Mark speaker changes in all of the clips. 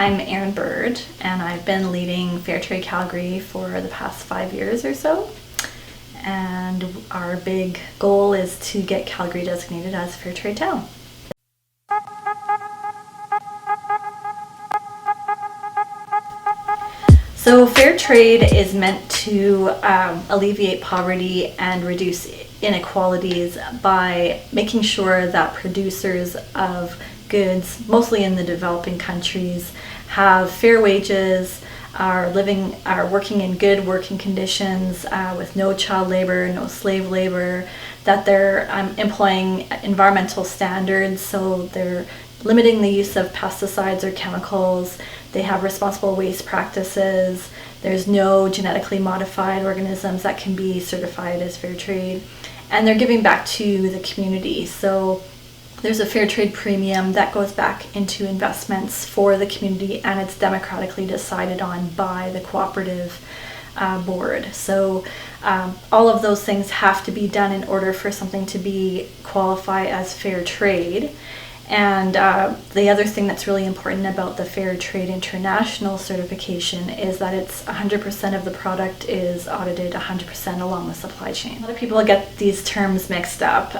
Speaker 1: I'm Erin Bird, and I've been leading Fair Trade Calgary for the past 5 years or so. And our big goal is to get Calgary designated as a Fair Trade town. So fair trade is meant to alleviate poverty and reduce inequalities by making sure that producers of goods, mostly in the developing countries, have fair wages, are working in good working conditions with no child labor, no slave labor, that they're employing environmental standards, so they're limiting the use of pesticides or chemicals. They have responsible waste practices. There's no genetically modified organisms that can be certified as fair trade. And they're giving back to the community. So there's a fair trade premium that goes back into investments for the community, and it's democratically decided on by the cooperative board. So all of those things have to be done in order for something to qualify as fair trade. And the other thing that's really important about the Fair Trade International certification is that it's 100% of the product is audited 100% along the supply chain. A lot of people get these terms mixed up.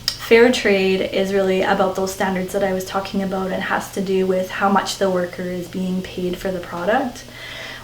Speaker 1: Fair trade is really about those standards that I was talking about, and has to do with how much the worker is being paid for the product.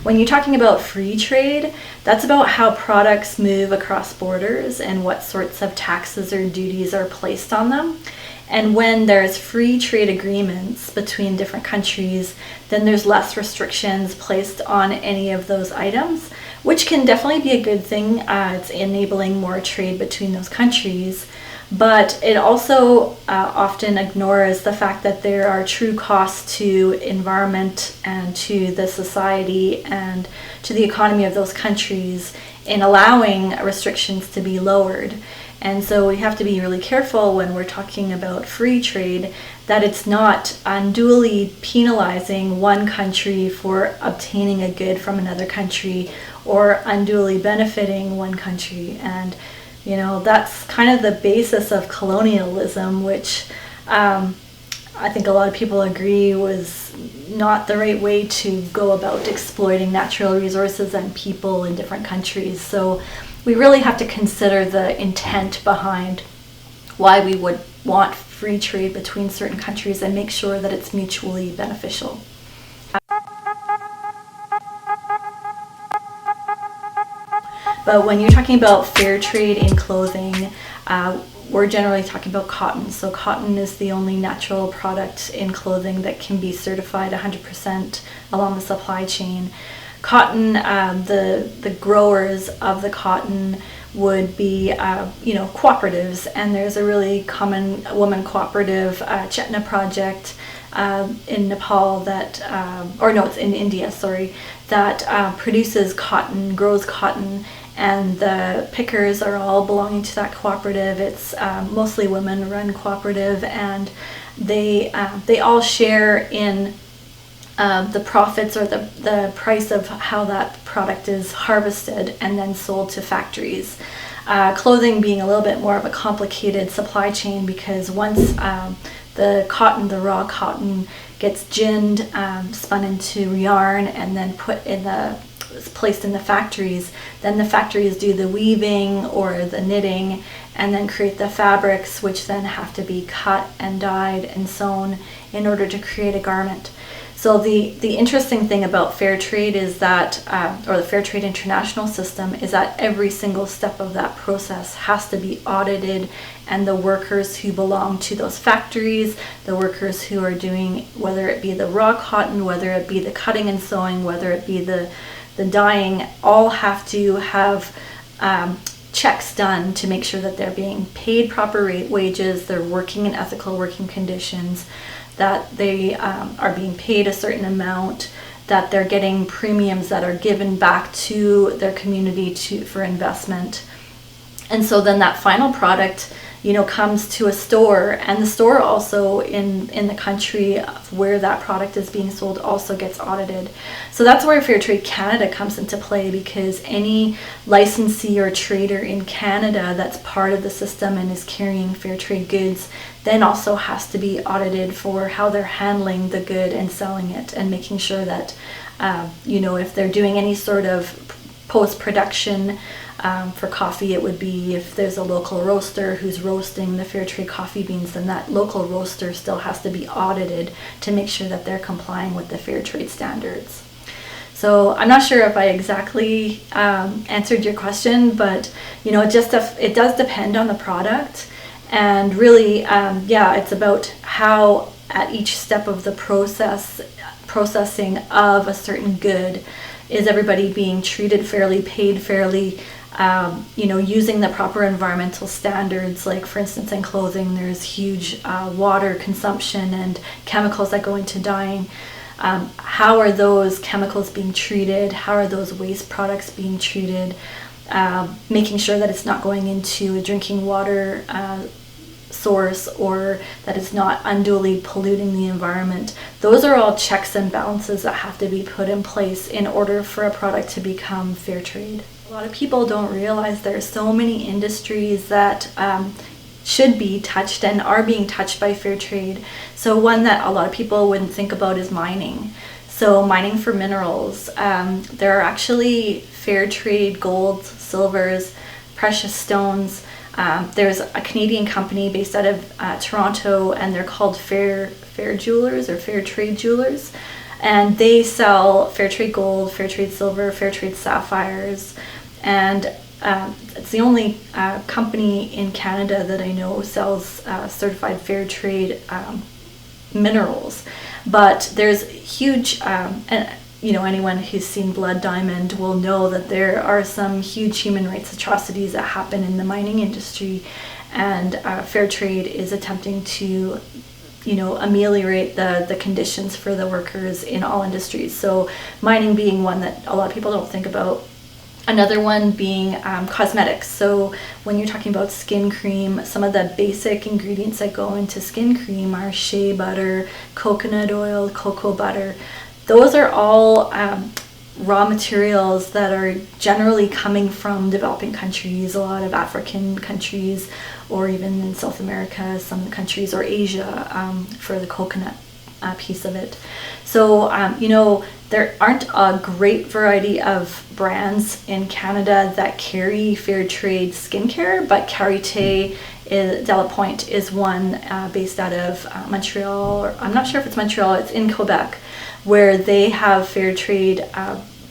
Speaker 1: When you're talking about free trade, that's about how products move across borders and what sorts of taxes or duties are placed on them. And when there's free trade agreements between different countries, then there's less restrictions placed on any of those items, which can definitely be a good thing. It's enabling more trade between those countries. But it also often ignores the fact that there are true costs to environment and to the society and to the economy of those countries in allowing restrictions to be lowered. And so we have to be really careful when we're talking about free trade that it's not unduly penalizing one country for obtaining a good from another country, or unduly benefiting one country. And that's kind of the basis of colonialism, which I think a lot of people agree was not the right way to go about exploiting natural resources and people in different countries. So we really have to consider the intent behind why we would want free trade between certain countries and make sure that it's mutually beneficial. But when you're talking about fair trade in clothing, we're generally talking about cotton. So cotton is the only natural product in clothing that can be certified 100% along the supply chain. Cotton, the growers of the cotton would be, cooperatives, and there's a really common woman cooperative, Chetna Project, in Nepal it's in India, that produces cotton, grows cotton, and the pickers are all belonging to that cooperative. It's mostly women-run cooperative, and they all share in the profits or the price of how that product is harvested and then sold to factories. Clothing being a little bit more of a complicated supply chain, because once the raw cotton gets ginned, spun into yarn, and then placed in the factories, then the factories do the weaving or the knitting and then create the fabrics, which then have to be cut and dyed and sewn in order to create a garment. So the interesting thing about fair trade is that, or the Fair Trade International system, is that every single step of that process has to be audited, and the workers who belong to those factories, the workers who are doing, whether it be the raw cotton, whether it be the cutting and sewing, whether it be the dyeing, all have to have checks done to make sure that they're being paid proper wages, they're working in ethical working conditions, that they are being paid a certain amount, that they're getting premiums that are given back to their community for investment. And so then that final product comes to a store, and the store also in the country of where that product is being sold also gets audited. So that's where Fair Trade Canada comes into play, because any licensee or trader in Canada that's part of the system and is carrying fair trade goods then also has to be audited for how they're handling the good and selling it, and making sure that if they're doing any sort of post-production. For coffee, it would be if there's a local roaster who's roasting the fair trade coffee beans, then that local roaster still has to be audited to make sure that they're complying with the fair trade standards. So I'm not sure if I exactly answered your question, but it does depend on the product, and really, it's about how at each step of the processing of a certain good, is everybody being treated fairly, paid fairly, using the proper environmental standards. Like, for instance, in clothing, there's huge water consumption and chemicals that go into dyeing. How are those chemicals being treated? How are those waste products being treated? Making sure that it's not going into a drinking water source, or that it's not unduly polluting the environment. Those are all checks and balances that have to be put in place in order for a product to become fair trade. A lot of people don't realize there are so many industries that should be touched and are being touched by fair trade. So one that a lot of people wouldn't think about is mining. So mining for minerals. There are actually fair trade golds, silvers, precious stones. There's a Canadian company based out of Toronto, and they're called Fair Jewelers or Fair Trade Jewelers. And they sell fair trade gold, fair trade silver, fair trade sapphires. And it's the only company in Canada that I know sells certified fair trade minerals. But there's huge, anyone who's seen Blood Diamond will know that there are some huge human rights atrocities that happen in the mining industry, and fair trade is attempting to ameliorate the conditions for the workers in all industries. So mining being one that a lot of people don't think about. Another one being cosmetics. So when you're talking about skin cream, some of the basic ingredients that go into skin cream are shea butter, coconut oil, cocoa butter. Those are all raw materials that are generally coming from developing countries, a lot of African countries, or even in South America, some countries, or Asia for the coconut piece of it. So, there aren't a great variety of brands in Canada that carry fair trade skincare, but Karité de la Pointe is one based out of Montreal, or I'm not sure if it's Montreal, it's in Quebec, where they have fair trade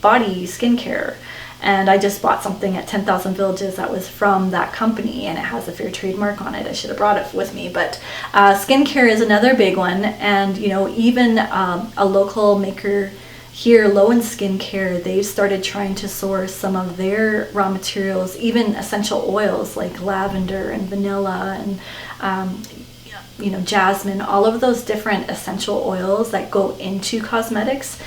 Speaker 1: body skincare. And I just bought something at 10,000 Villages that was from that company, and it has a fair trade mark on it. I should have brought it with me. But skincare is another big one. And, even a local maker here, Lowen Skincare, they've started trying to source some of their raw materials, even essential oils like lavender and vanilla and jasmine, all of those different essential oils that go into cosmetics.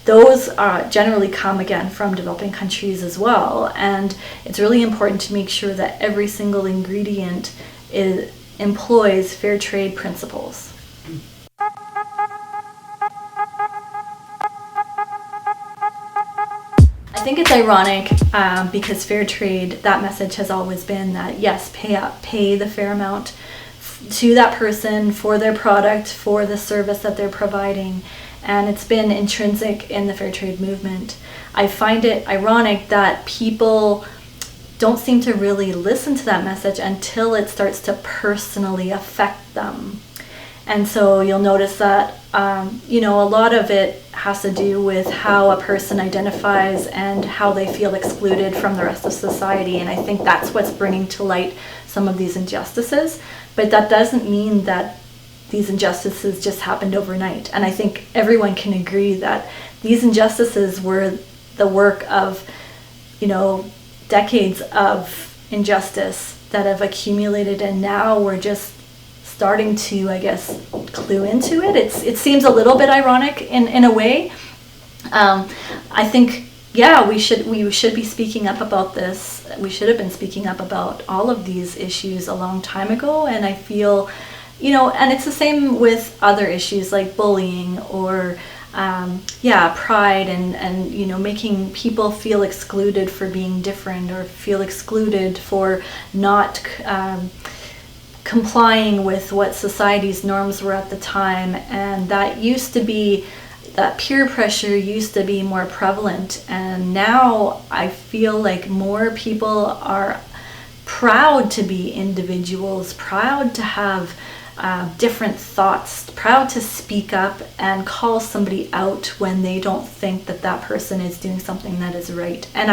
Speaker 1: Those generally come again from developing countries as well, and it's really important to make sure that every single ingredient employs fair trade principles. I think it's ironic because fair trade, that message has always been that yes, pay the fair amount to that person for their product, for the service that they're providing. And it's been intrinsic in the fair trade movement. I find it ironic that people don't seem to really listen to that message until it starts to personally affect them. And so you'll notice that, a lot of it has to do with how a person identifies and how they feel excluded from the rest of society. And I think that's what's bringing to light some of these injustices. But that doesn't mean that these injustices just happened overnight. And I think everyone can agree that these injustices were the work of, decades of injustice that have accumulated, and now we're just starting to, I guess, clue into it. It seems a little bit ironic in a way. I think, yeah, we should be speaking up about this. We should have been speaking up about all of these issues a long time ago. And I feel, and it's the same with other issues like bullying or pride and making people feel excluded for being different or feel excluded for not complying with what society's norms were at the time. And that peer pressure used to be more prevalent, and now I feel like more people are proud to be individuals, proud to have different thoughts, proud to speak up and call somebody out when they don't think that person is doing something that is right. And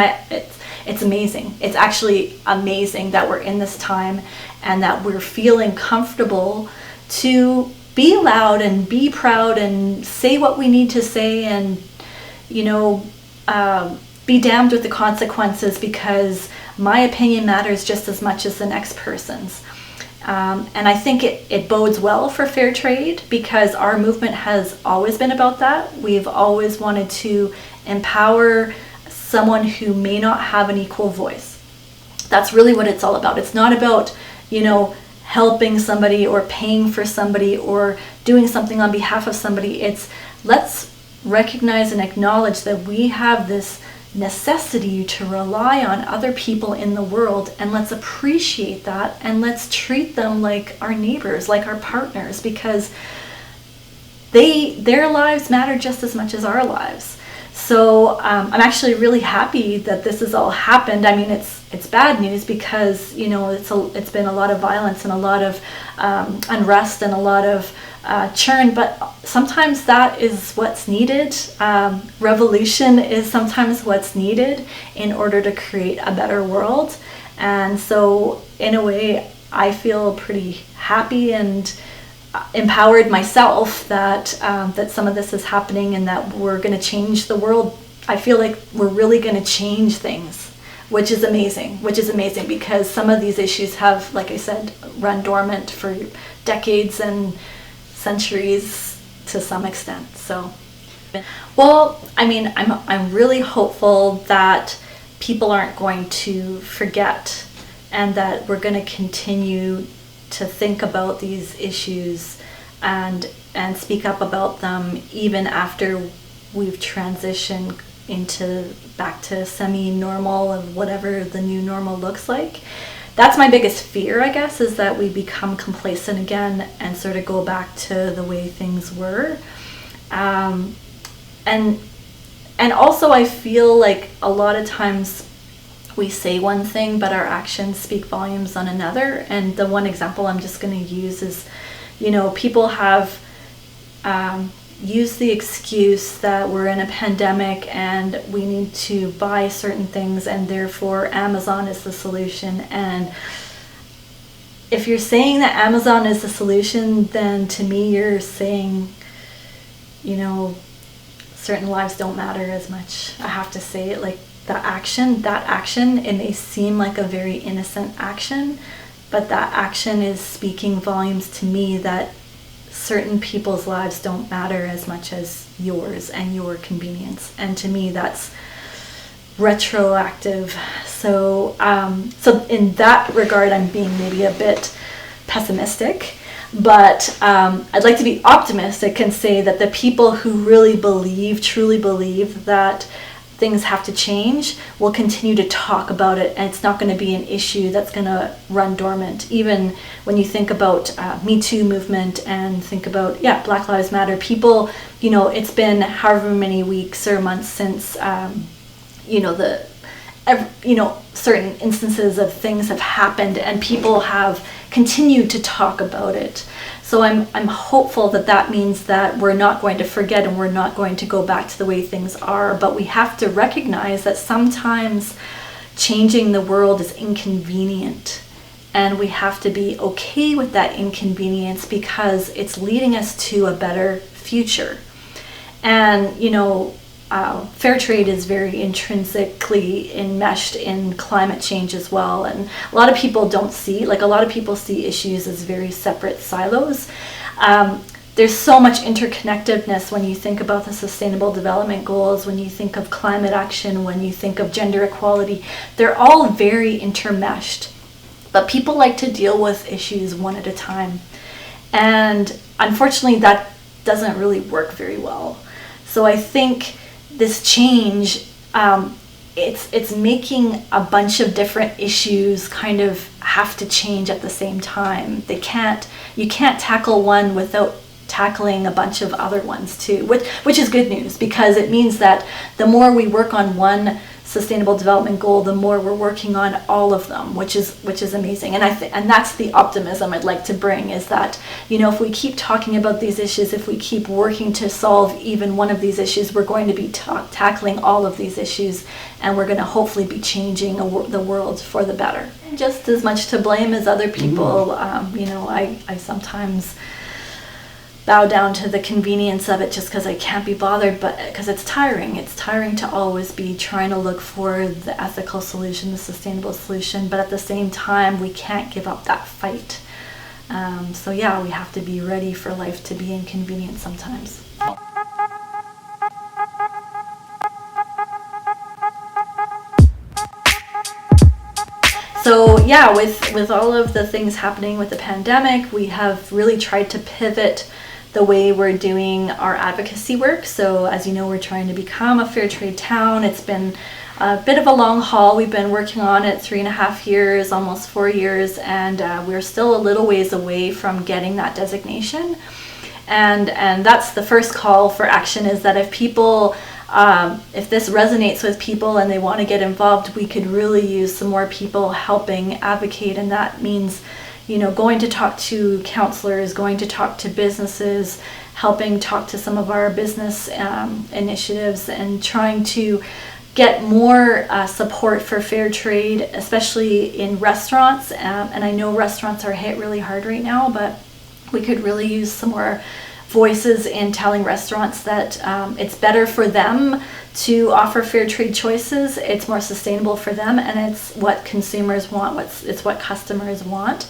Speaker 1: it's amazing. It's actually amazing that we're in this time and that we're feeling comfortable to be loud and be proud and say what we need to say and, be damned with the consequences, because my opinion matters just as much as the next person's. And I think it bodes well for fair trade, because our movement has always been about that. We've always wanted to empower someone who may not have an equal voice. That's really what it's all about. It's not about, helping somebody or paying for somebody or doing something on behalf of somebody. It's let's recognize and acknowledge that we have this necessity to rely on other people in the world, and let's appreciate that and let's treat them like our neighbors, like our partners, because their lives matter just as much as our lives. So I'm actually really happy that this has all happened. I mean, it's bad news because it's been a lot of violence and a lot of unrest and a lot of churn, but sometimes that is what's needed. Revolution is sometimes what's needed in order to create a better world. And so in a way, I feel pretty happy and empowered myself that some of this is happening and that we're going to change the world. I feel like we're really going to change things, which is amazing because some of these issues have, like I said, run dormant for decades and centuries to some extent. So, well, I mean, I'm really hopeful that people aren't going to forget and that we're going to continue to think about these issues and speak up about them even after we've transitioned back to semi-normal of whatever the new normal looks like. That's my biggest fear, I guess, is that we become complacent again and sort of go back to the way things were. And also I feel like a lot of times we say one thing, but our actions speak volumes on another. And the one example I'm just going to use is, people have used the excuse that we're in a pandemic and we need to buy certain things and therefore Amazon is the solution. And if you're saying that Amazon is the solution, then to me you're saying, certain lives don't matter as much. I have to say it, like that action, it may seem like a very innocent action, but that action is speaking volumes to me that certain people's lives don't matter as much as yours and your convenience. And to me, that's retroactive. So in that regard, I'm being maybe a bit pessimistic, but I'd like to be optimistic and say that the people who really truly believe that things have to change will continue to talk about it, and it's not going to be an issue that's going to run dormant. Even when you think about Me Too movement and think about Black Lives Matter, people, it's been however many weeks or months since certain instances of things have happened and people have continued to talk about it. So I'm hopeful that means that we're not going to forget and we're not going to go back to the way things are, but we have to recognize that sometimes changing the world is inconvenient, and we have to be okay with that inconvenience because it's leading us to a better future. And fair trade is very intrinsically enmeshed in climate change as well, and a lot of people don't see, a lot of people see issues as very separate silos. there's so much interconnectedness when you think about the Sustainable Development Goals, when you think of climate action, when you think of gender equality. They're all very intermeshed. But people like to deal with issues one at a time. And unfortunately, that doesn't really work very well. So I think this change, it's making a bunch of different issues kind of have to change at the same time. You can't tackle one without tackling a bunch of other ones too, which is good news, because it means that the more we work on one Sustainable Development Goal, the more we're working on all of them, which is amazing. And and that's the optimism I'd like to bring, is that, if we keep talking about these issues, if we keep working to solve even one of these issues, we're going to be tackling all of these issues, and we're going to hopefully be changing the world for the better. And just as much to blame as other people, I sometimes bow down to the convenience of it just because I can't be bothered, but because it's tiring. It's tiring to always be trying to look for the ethical solution, the sustainable solution, but at the same time, we can't give up that fight. We have to be ready for life to be inconvenient sometimes. So with all of the things happening with the pandemic, we have really tried to pivot the way we're doing our advocacy work. So as you know, we're trying to become a fair trade town. It's been a bit of a long haul. We've been working on it 3.5 years, almost 4 years, and we're still a little ways away from getting that designation. And that's the first call for action, is that if people, if this resonates with people and they want to get involved, we could really use some more people helping advocate. And that means going to talk to counselors, going to talk to businesses, helping talk to some of our business initiatives, and trying to get more support for fair trade, especially in restaurants. And I know restaurants are hit really hard right now, but we could really use some more voices in telling restaurants that it's better for them to offer fair trade choices. It's more sustainable for them, and it's what consumers want. It's what customers want.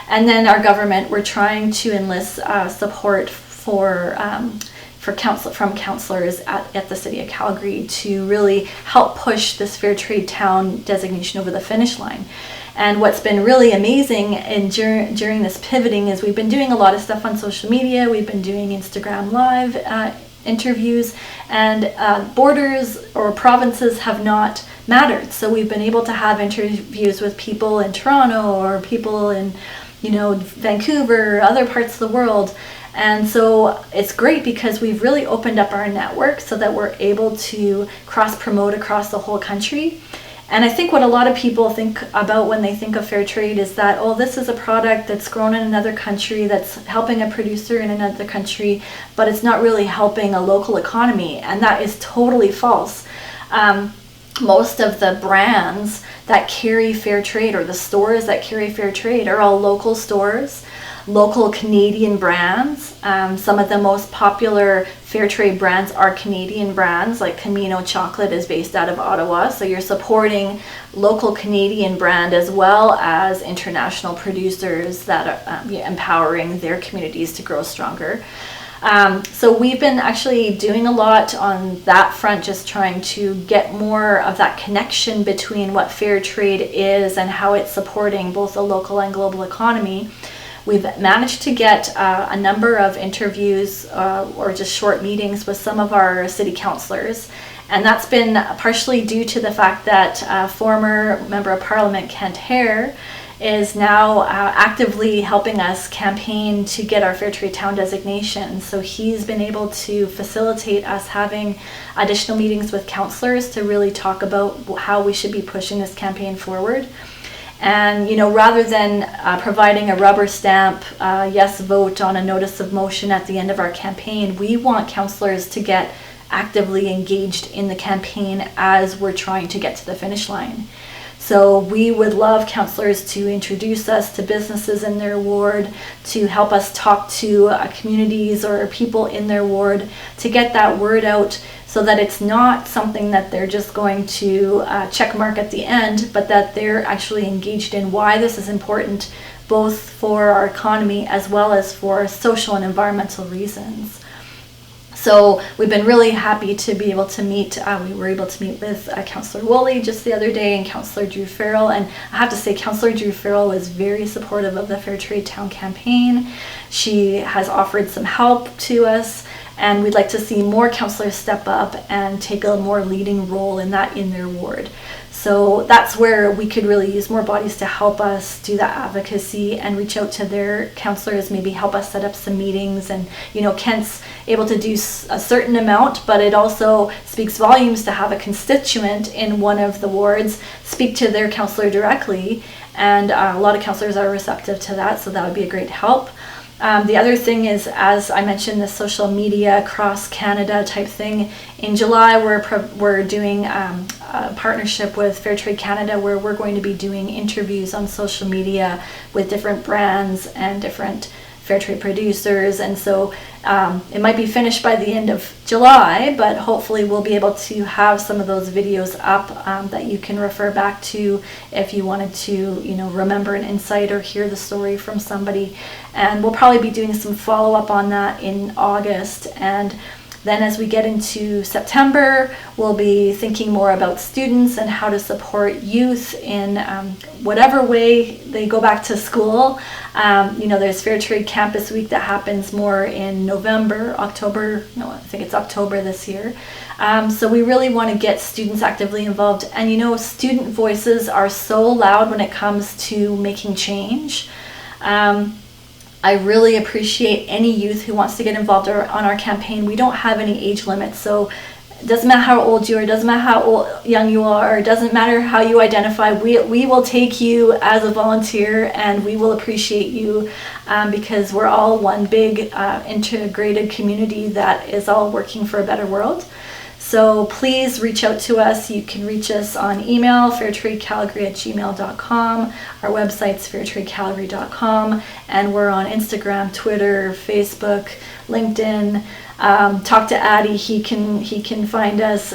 Speaker 1: And then our government, we're trying to enlist support from counselors at the City of Calgary to really help push this Fair Trade Town designation over the finish line. And what's been really amazing during this pivoting is we've been doing a lot of stuff on social media. We've been doing Instagram Live interviews, and borders or provinces have not mattered. So we've been able to have interviews with people in Toronto or people in Vancouver, other parts of the world. And so it's great because we've really opened up our network so that we're able to cross-promote across the whole country. And I think what a lot of people think about when they think of fair trade is that, this is a product that's grown in another country, that's helping a producer in another country, but it's not really helping a local economy. And that is totally false. Most of the brands that carry fair trade, or the stores that carry fair trade, are all local stores, local Canadian brands. Some of the most popular fair trade brands are Canadian brands, like Camino Chocolate is based out of Ottawa. So you're supporting local Canadian brand as well as international producers that are empowering their communities to grow stronger. So we've been actually doing a lot on that front, just trying to get more of that connection between what fair trade is and how it's supporting both the local and global economy. We've managed to get a number of interviews or just short meetings with some of our city councillors. And that's been partially due to the fact that former Member of Parliament Kent Hare is now actively helping us campaign to get our Fair Trade Town designation. So he's been able to facilitate us having additional meetings with councillors to really talk about how we should be pushing this campaign forward. And, rather than providing a rubber stamp yes vote on a notice of motion at the end of our campaign, we want councillors to get actively engaged in the campaign as we're trying to get to the finish line. So we would love councillors to introduce us to businesses in their ward, to help us talk to communities or people in their ward, to get that word out so that it's not something that they're just going to check mark at the end, but that they're actually engaged in why this is important, both for our economy as well as for social and environmental reasons. So we've been really happy to be able to meet. We were able to meet with Councillor Woolley just the other day and Councillor Drew Farrell. And I have to say, Councillor Drew Farrell was very supportive of the Fair Trade Town campaign. She has offered some help to us, and we'd like to see more councillors step up and take a more leading role in that in their ward. So that's where we could really use more bodies to help us do that advocacy and reach out to their councillors, maybe help us set up some meetings. And, Kent's able to do a certain amount, but it also speaks volumes to have a constituent in one of the wards speak to their councillor directly. And a lot of councillors are receptive to that, so that would be a great help. The other thing is, as I mentioned, the social media cross Canada type thing. In July, we're doing a partnership with Fair Trade Canada, where we're going to be doing interviews on social media with different brands and different fair trade producers. And so it might be finished by the end of July, but hopefully we'll be able to have some of those videos up that you can refer back to if you wanted to, remember an insight or hear the story from somebody. And we'll probably be doing some follow-up on that in August. And then as we get into September, we'll be thinking more about students and how to support youth in whatever way they go back to school. There's Fair Trade Campus Week that happens more in October this year. So we really want to get students actively involved. And student voices are so loud when it comes to making change. I really appreciate any youth who wants to get involved on our campaign. We don't have any age limits, so it doesn't matter how old you are, it doesn't matter how young you are, it doesn't matter how you identify. We will take you as a volunteer, and we will appreciate you because we're all one big integrated community that is all working for a better world. So please reach out to us. You can reach us on email, fairtradecalgary@gmail.com. Our website's fairtradecalgary.com, and we're on Instagram, Twitter, Facebook, LinkedIn. Talk to Addie. He can find us.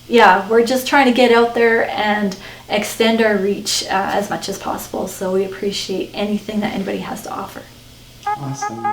Speaker 1: We're just trying to get out there and extend our reach as much as possible. So we appreciate anything that anybody has to offer.
Speaker 2: Awesome.